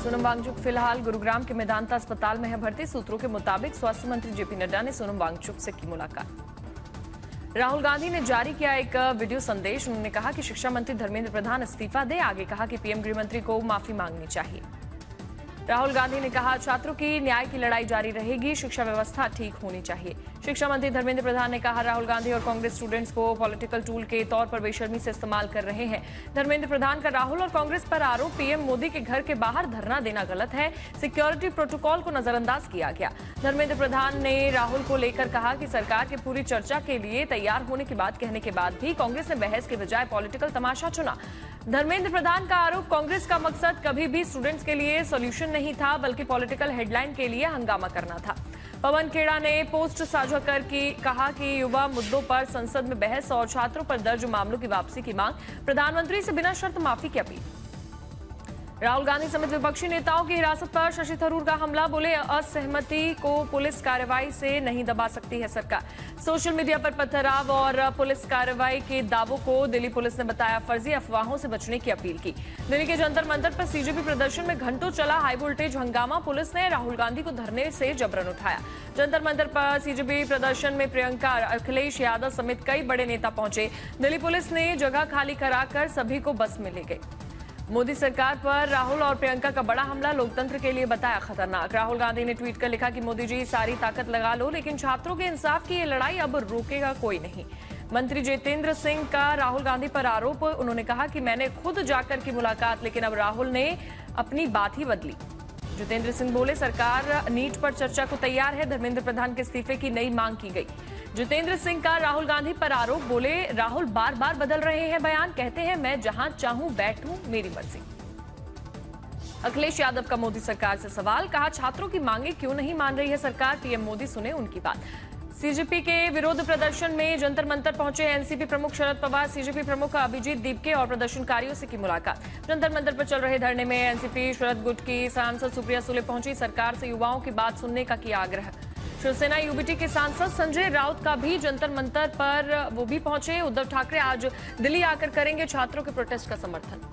सोनम वांगचुक फिलहाल गुरुग्राम के मेदांता अस्पताल में है भर्ती। सूत्रों के मुताबिक स्वास्थ्य मंत्री जेपी नड्डा ने सोनम वांगचुक से की मुलाकात। राहुल गांधी ने जारी किया एक वीडियो संदेश। उन्होंने कहा कि शिक्षा मंत्री धर्मेंद्र प्रधान इस्तीफा दे। आगे कहा कि पीएम गृह मंत्री को माफी मांगनी चाहिए। राहुल गांधी ने कहा छात्रों की न्याय की लड़ाई जारी रहेगी, शिक्षा व्यवस्था ठीक होनी चाहिए। शिक्षा मंत्री धर्मेंद्र प्रधान ने कहा राहुल गांधी और कांग्रेस स्टूडेंट्स को पॉलिटिकल टूल के तौर पर बेशर्मी से इस्तेमाल कर रहे हैं। धर्मेंद्र प्रधान का राहुल और कांग्रेस पर आरोप, पीएम मोदी के घर के बाहर धरना देना गलत है, सिक्योरिटी प्रोटोकॉल को नजरअंदाज किया गया। धर्मेंद्र प्रधान ने राहुल को लेकर कहा कि सरकार की पूरी चर्चा के लिए तैयार होने की बात कहने के बाद भी कांग्रेस ने बहस के बजाय पॉलिटिकल तमाशा चुना। धर्मेंद्र प्रधान का आरोप, कांग्रेस का मकसद कभी भी स्टूडेंट्स के लिए सॉल्यूशन नहीं था, बल्कि पॉलिटिकल हेडलाइन के लिए हंगामा करना था। पवन खेड़ा ने पोस्ट साझा कर कहा कि युवा मुद्दों पर संसद में बहस और छात्रों पर दर्ज मामलों की वापसी की मांग, प्रधानमंत्री से बिना शर्त माफी की अपील। राहुल गांधी समेत विपक्षी नेताओं की हिरासत पर शशि थरूर का हमला, बोले असहमति को पुलिस कार्रवाई से नहीं दबा सकती है सरकार। सोशल मीडिया पर पथराव और पुलिस कार्रवाई के दावों को दिल्ली पुलिस ने बताया फर्जी, अफवाहों से बचने की अपील की। दिल्ली के जंतर मंतर पर सीजेपी प्रदर्शन में घंटों चला हाई वोल्टेज हंगामा, पुलिस ने राहुल गांधी को धरने से जबरन उठाया। जंतर मंतर पर सीजेपी प्रदर्शन में प्रियंका, अखिलेश यादव समेत कई बड़े नेता पहुंचे। दिल्ली पुलिस ने जगह खाली कराकर सभी को बस में ले गई। मोदी सरकार पर राहुल और प्रियंका का बड़ा हमला, लोकतंत्र के लिए बताया खतरनाक। राहुल गांधी ने ट्वीट कर लिखा कि मोदी जी सारी ताकत लगा लो, लेकिन छात्रों के इंसाफ की ये लड़ाई अब रोकेगा कोई नहीं। मंत्री जितेंद्र सिंह का राहुल गांधी पर आरोप, उन्होंने कहा कि मैंने खुद जाकर की मुलाकात, लेकिन अब राहुल ने अपनी बात ही बदली। जितेंद्र सिंह बोले सरकार नीट पर चर्चा को तैयार है, धर्मेंद्र प्रधान के इस्तीफे की नई मांग की गई। जितेंद्र सिंह का राहुल गांधी पर आरोप, बोले राहुल बार बार बदल रहे हैं बयान, कहते हैं मैं जहां चाहूं बैठूं, मेरी मर्जी। अखिलेश यादव का मोदी सरकार से सवाल, कहा छात्रों की मांगे क्यों नहीं मान रही है सरकार, पीएम मोदी सुने उनकी बात। सीजेपी के विरोध प्रदर्शन में जंतर मंतर पहुंचे एनसीपी प्रमुख शरद पवार, सीजेपी प्रमुख अभिजीत दीपके और प्रदर्शनकारियों से की मुलाकात। जंतर मंतर पर चल रहे धरने में एनसीपी शरद गुट की सांसद सुप्रिया सुले पहुंची, सरकार से युवाओं की बात सुनने का किया आग्रह। शिवसेना यूबीटी के सांसद संजय राउत का भी जंतर मंतर पर वो भी पहुंचे। उद्धव ठाकरे आज दिल्ली आकर करेंगे छात्रों के प्रोटेस्ट का समर्थन।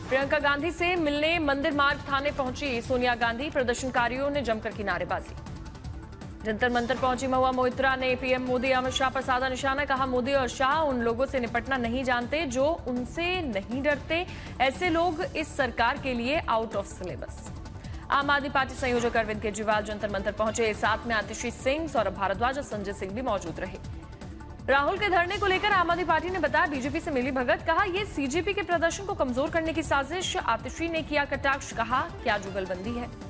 प्रियंका गांधी से मिलने मंदिर मार्ग थाने पहुंची सोनिया गांधी, प्रदर्शनकारियों ने जमकर की नारेबाजी। जंतर मंतर पहुंची महुआ मोइत्रा ने पीएम मोदी अमित शाह पर साधा निशाना, कहा मोदी और शाह उन लोगों से निपटना नहीं जानते जो उनसे नहीं डरते, ऐसे लोग इस सरकार के लिए आउट ऑफ सिलेबस। आम आदमी पार्टी संयोजक अरविंद केजरीवाल जंतर मंतर पहुंचे, साथ में आतिशी सिंह, सौरभ भारद्वाज और संजय सिंह भी मौजूद रहे। राहुल के धरने को लेकर आम आदमी पार्टी ने बताया बीजेपी से मिली भगत, कहा यह सीजेपी के प्रदर्शन को कमजोर करने की साजिश। आतिशी ने किया कटाक्ष, कहा क्या जुगलबंदी है।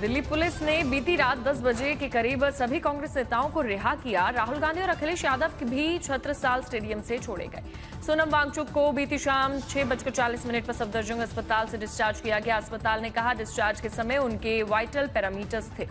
दिल्ली पुलिस ने बीती रात 10 बजे के करीब सभी कांग्रेस नेताओं को रिहा किया। राहुल गांधी और अखिलेश यादव भी छत्रसाल स्टेडियम से छोड़े गए। सोनम वांगचुक को बीती शाम 6:40 पर सफदरजंग अस्पताल से डिस्चार्ज किया गया। अस्पताल ने कहा डिस्चार्ज के समय उनके वाइटल पैरामीटर्स थे।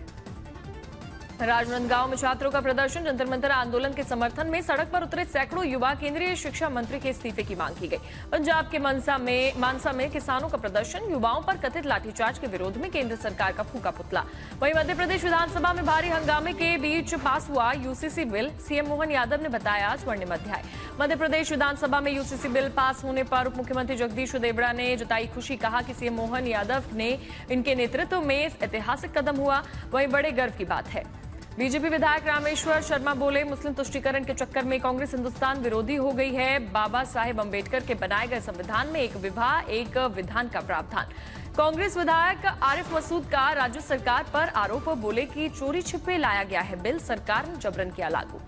राजनांदगांव में छात्रों का प्रदर्शन, जंतर मंतर आंदोलन के समर्थन में सड़क पर उतरे सैकड़ों युवा, केंद्रीय शिक्षा मंत्री के इस्तीफे की मांग की गई। पंजाब के मानसा में किसानों का प्रदर्शन, युवाओं पर कथित लाठीचार्ज के विरोध में केंद्र सरकार का फूका पुतला। वहीं मध्य प्रदेश विधानसभा में भारी हंगामे के बीच पास हुआ UCC bill, CM Mohan Yadav ने बताया स्वर्णिम अध्याय। मध्य प्रदेश विधानसभा में यूसीसी बिल पास होने पर उप मुख्यमंत्री जगदीश देवड़ा ने जताई खुशी, कहा कि सीएम मोहन यादव ने इनके नेतृत्व में ऐतिहासिक कदम हुआ, वही बड़े गर्व की बात है। बीजेपी विधायक रामेश्वर शर्मा बोले मुस्लिम तुष्टीकरण के चक्कर में कांग्रेस हिंदुस्तान विरोधी हो गई है। बाबा साहेब अंबेडकर के बनाए गए संविधान में एक विवाह एक विधान का प्रावधान। कांग्रेस विधायक आरिफ मसूद का राज्य सरकार पर आरोप, बोले कि चोरी छिपे लाया गया है बिल, सरकार ने जबरन किया लागू।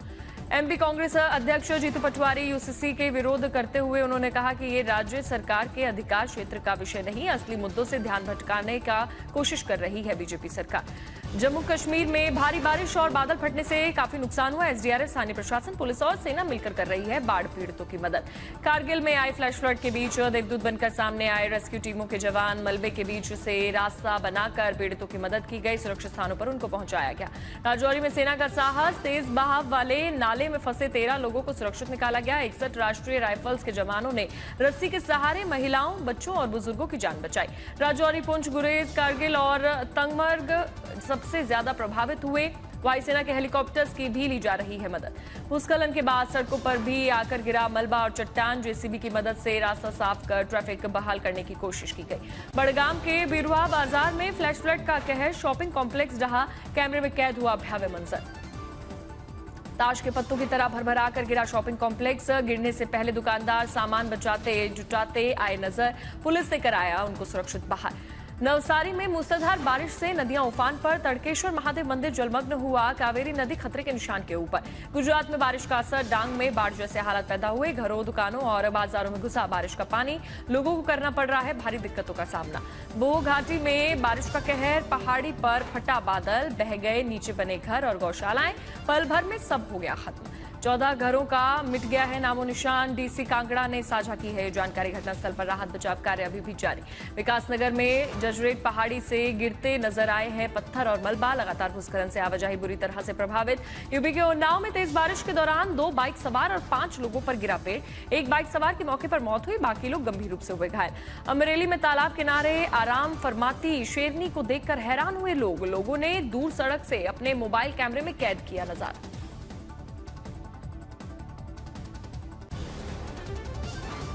एमपी कांग्रेस अध्यक्ष जीतू पटवारी यूसीसी के विरोध करते हुए उन्होंने कहा कि ये राज्य सरकार के अधिकार क्षेत्र का विषय नहीं, असली मुद्दों से ध्यान भटकाने का कोशिश कर रही है बीजेपी सरकार। जम्मू कश्मीर में भारी बारिश और बादल फटने से काफी नुकसान हुआ। एसडीआरएफ, स्थानीय प्रशासन, पुलिस और सेना मिलकर कर रही है बाढ़ पीड़ितों की मदद। कारगिल में आई फ्लैश फ्लड के बीच देवदूत बनकर सामने आए रेस्क्यू टीमों के जवान, मलबे के बीच से रास्ता बनाकर पीड़ितों की मदद की गई, सुरक्षित स्थानों पर उनको पहुंचाया गया। राजौरी में सेना का साहस, तेज बहाव वाले नाले में फंसे 13 लोगों को सुरक्षित निकाला गया। 61 राष्ट्रीय राइफल्स के जवानों ने रस्सी के सहारे महिलाओं, बच्चों और बुजुर्गों की जान बचाई। राजौरी, पुंछ, गुरेज, कारगिल और तंगमर्ग सबसे ज्यादा प्रभावित हुए। वायुसेना के हेलीकॉप्टर्स की भी ली जा रही है मदद। भूस्खलन के बाद सड़कों पर भी आकर गिरा मलबा और चट्टान, जेसीबी की मदद से रास्ता साफ कर ट्रैफिक बहाल करने की कोशिश की गई। बड़गाम के बिरुआ बाजार में फ्लैश फ्लड का कहर, शॉपिंग कॉम्प्लेक्स ढहा, कैमरे में कैद हुआ भयावह मंजर। ताश के पत्तों की तरह भरभरा कर गिरा शॉपिंग कॉम्प्लेक्स, गिरने से पहले दुकानदार सामान बचाते जुटाते आए नजर, पुलिस ने कराया उनको सुरक्षित बाहर। नवसारी में मूसलाधार बारिश से नदियां उफान पर, तड़केश्वर महादेव मंदिर जलमग्न हुआ, कावेरी नदी खतरे के निशान के ऊपर। गुजरात में बारिश का असर, डांग में बाढ़ जैसे हालात पैदा हुए, घरों दुकानों और बाजारों में घुसा बारिश का पानी, लोगों को करना पड़ रहा है भारी दिक्कतों का सामना। बो घाटी में बारिश का कहर, पहाड़ी पर फटा बादल, बह गए नीचे बने घर और गौशालाएं, पल भर में सब हो गया खत्म। 14 घरों का मिट गया है नामो निशान, डीसी कांगड़ा ने साझा की है जानकारी। घटनास्थल पर राहत बचाव कार्य अभी भी जारी। विकासनगर में जजरेट पहाड़ी से गिरते नजर आए हैं पत्थर और मलबा, लगातार भूस्खलन से आवाजाही बुरी तरह से प्रभावित। यूपी के उन्नाव में तेज बारिश के दौरान 2 बाइक सवार और 5 लोगों पर गिरा पेड़, एक बाइक सवार की मौके पर मौत हुई, बाकी लोग गंभीर रूप से हुए घायल। अमरेली में तालाब किनारे आराम फरमाती शेरनी को देखकर हैरान हुए लोगों ने दूर सड़क से अपने मोबाइल कैमरे में कैद किया नजारा।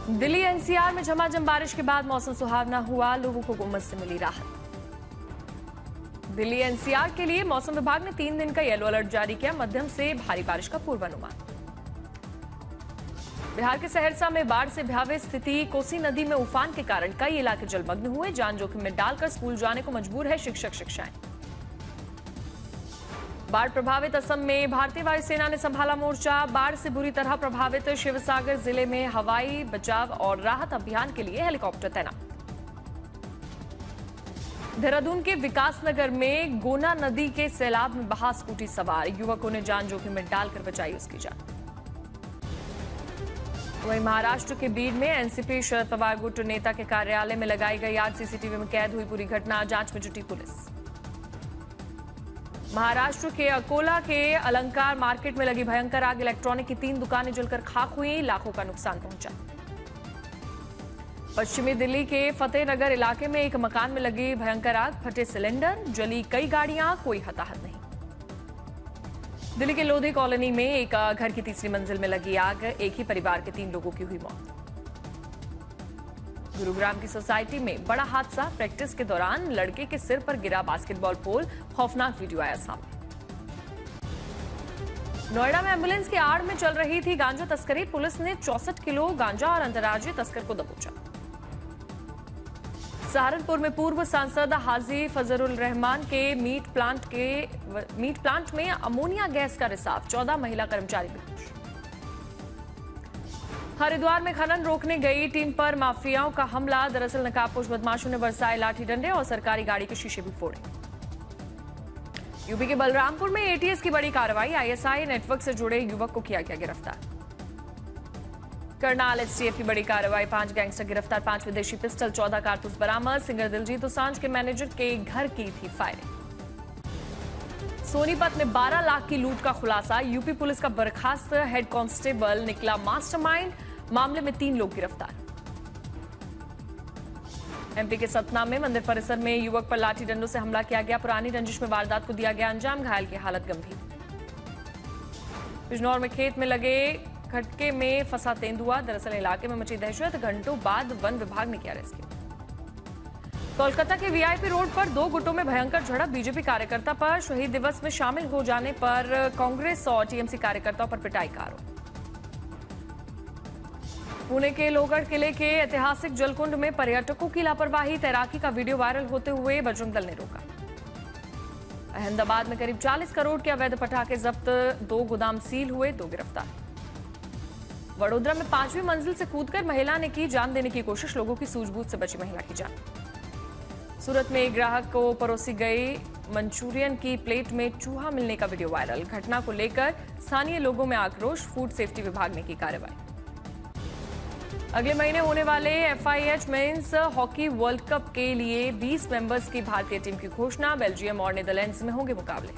दिल्ली एनसीआर में झमाझम बारिश के बाद मौसम सुहावना हुआ, लोगों को उमस से मिली राहत। दिल्ली एनसीआर के लिए मौसम विभाग ने 3 दिन का येलो अलर्ट जारी किया, मध्यम से भारी बारिश का पूर्वानुमान। बिहार के सहरसा में बाढ़ से भयावह स्थिति, कोसी नदी में उफान के कारण कई इलाके जलमग्न हुए, जान जोखिम में डालकर स्कूल जाने को मजबूर है शिक्षक शिक्षाएं। बाढ़ प्रभावित असम में भारतीय वायुसेना ने संभाला मोर्चा, बाढ़ से बुरी तरह प्रभावित शिवसागर जिले में हवाई बचाव और राहत अभियान के लिए हेलीकॉप्टर तैनात। देहरादून के विकासनगर में गोना नदी के सैलाब में बहा स्कूटी सवार, युवकों ने जान जोखिम में डालकर बचाई उसकी जान। वहीं महाराष्ट्र के बीड में एनसीपी शरद पवार गुट नेता के कार्यालय में लगाई गई आग, सीसीटीवी में कैद हुई पूरी घटना, जांच में जुटी पुलिस। महाराष्ट्र के अकोला के अलंकार मार्केट में लगी भयंकर आग, इलेक्ट्रॉनिक की 3 दुकानें जलकर खाक हुई, लाखों का नुकसान पहुंचा। पश्चिमी दिल्ली के फतेहनगर इलाके में एक मकान में लगी भयंकर आग, फटे सिलेंडर, जली कई गाड़ियां, कोई हताहत नहीं। दिल्ली के लोधी कॉलोनी में एक घर की 3री मंजिल में लगी आग, एक ही परिवार के 3 लोगों की हुई मौत। गुरुग्राम की सोसाइटी में बड़ा हादसा, प्रैक्टिस के दौरान लड़के के सिर पर गिरा बास्केटबॉल पोल, खौफनाक वीडियो आया सामने। नोएडा में एम्बुलेंस की आड़ में चल रही थी गांजा तस्करी, पुलिस ने 64 किलो गांजा और अंतर्राज्यीय तस्कर को दबोचा। सहारनपुर में पूर्व सांसद हाजी फजरुल रहमान के मीट प्लांट में अमोनिया गैस का रिसाव, 14 महिला कर्मचारी बेहोश। हरिद्वार में खनन रोकने गई टीम पर माफियाओं का हमला, दरअसल नकाबपोश बदमाशों ने बरसाए लाठी डंडे और सरकारी गाड़ी के शीशे भी फोड़े। यूपी के बलरामपुर में एटीएस की बड़ी कार्रवाई, आईएसआई नेटवर्क से जुड़े युवक को किया गया गिरफ्तार। करनाल एसटीएफ की बड़ी कार्रवाई, 5 गैंगस्टर गिरफ्तार, 5 विदेशी पिस्टल, 14 कारतूस बरामद। सिंगर दिलजीत दोसांझ के मैनेजर के घर की थी फायरिंग। सोनीपत में 12 लाख की लूट का खुलासा, यूपी पुलिस का बर्खास्त हेड कांस्टेबल निकला मास्टरमाइंड, मामले में 3 लोग गिरफ्तार। एमपी के सतना में मंदिर परिसर में युवक पर लाठी डंडों से हमला किया गया, पुरानी रंजिश में वारदात को दिया गया अंजाम, घायल की हालत गंभीर। बिजनौर में खेत में लगे खटके में फंसा तेंदुआ, दरअसल इलाके में मची दहशत, घंटों बाद वन विभाग ने किया रेस्क्यू। कोलकाता के वीआईपी रोड पर 2 गुटों में भयंकर झड़प, बीजेपी कार्यकर्ता पर शहीद दिवस में शामिल हो जाने पर कांग्रेस और टीएमसी कार्यकर्ताओं पर पिटाई का आरोप। पुणे के लोहगढ़ किले के ऐतिहासिक जलकुंड में पर्यटकों की लापरवाही, तैराकी का वीडियो वायरल होते हुए बजरंग दल ने रोका। अहमदाबाद में करीब 40 करोड़ के अवैध पटाखे जब्त, 2 गोदाम सील हुए, 2 गिरफ्तार। वडोदरा में 5वीं मंजिल से कूदकर महिला ने की जान देने की कोशिश, लोगों की सूझबूझ से बची महिला की जान। सूरत में एक ग्राहक को परोसी गई मंचूरियन की प्लेट में चूहा मिलने का वीडियो वायरल, घटना को लेकर स्थानीय लोगों में आक्रोश, फूड सेफ्टी विभाग ने की कार्रवाई। अगले महीने होने वाले FIH men's hockey world cup के लिए 20 मेंबर्स की भारतीय टीम की घोषणा, बेल्जियम और नीदरलैंड्स में होंगे मुकाबले।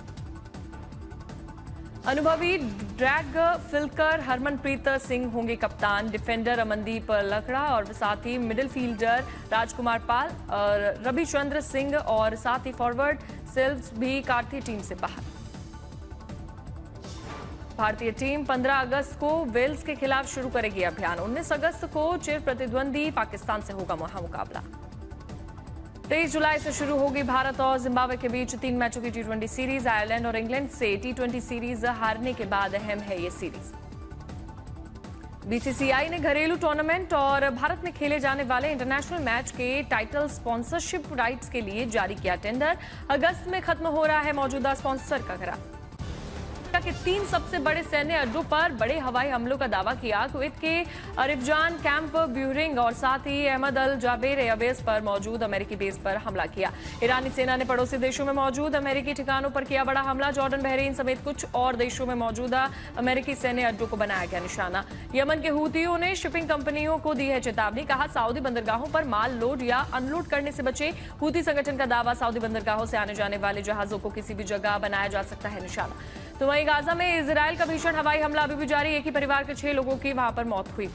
अनुभवी ड्रैग फिल्कर हरमनप्रीत सिंह होंगे कप्तान, डिफेंडर अमनदीप लकड़ा और साथ ही मिडिल फील्डर राजकुमार पाल और रविचंद्र सिंह और साथ ही फॉरवर्ड सेल्व्स भी कार्ती टीम से बाहर। भारतीय टीम 15 अगस्त को वेल्स के खिलाफ शुरू करेगी अभियान। 19 अगस्त को चिर प्रतिद्वंदी पाकिस्तान से होगा मुकाबला। 23 जुलाई से शुरू होगी भारत और जिम्बाब्वे के बीच 3 मैचों की टी20 सीरीज। आयरलैंड और इंग्लैंड से टी20 सीरीज हारने के बाद अहम है ये सीरीज। बीसीसीआई ने घरेलू टूर्नामेंट और भारत में खेले जाने वाले इंटरनेशनल मैच के टाइटल स्पॉन्सरशिप राइट्स के लिए जारी किया टेंडर। अगस्त में खत्म हो रहा है मौजूदा स्पॉन्सर का करार। के 3 सबसे बड़े सैन्य अड्डों पर बड़े हवाई हमलों का दावा किया। कुवैत के अरिफजान कैंप ब्यूरिंग और साथ ही अहमद अल जाबेर एयरबेस पर मौजूद अमेरिकी बेस पर हमला किया। ईरानी सेना ने पड़ोसी देशों में मौजूद अमेरिकी ठिकानों पर किया बड़ा हमला। जॉर्डन, बहरीन समेत कुछ और देशों में मौजूदा अमेरिकी सैन्य अड्डों को बनाया गया निशाना। यमन के हूतियों ने शिपिंग कंपनियों को दी है चेतावनी। कहा, सऊदी बंदरगाहों पर माल लोड या अनलोड करने से बचे। हूती संगठन का दावा, सऊदी बंदरगाहों से आने जाने वाले जहाजों को किसी भी जगह बनाया जा सकता है निशाना। तो वहीं गाजा में इजरायल का भीषण हवाई हमला अभी भी जारी। एक ही परिवार के 6 लोगों की वहां पर मौत हुई।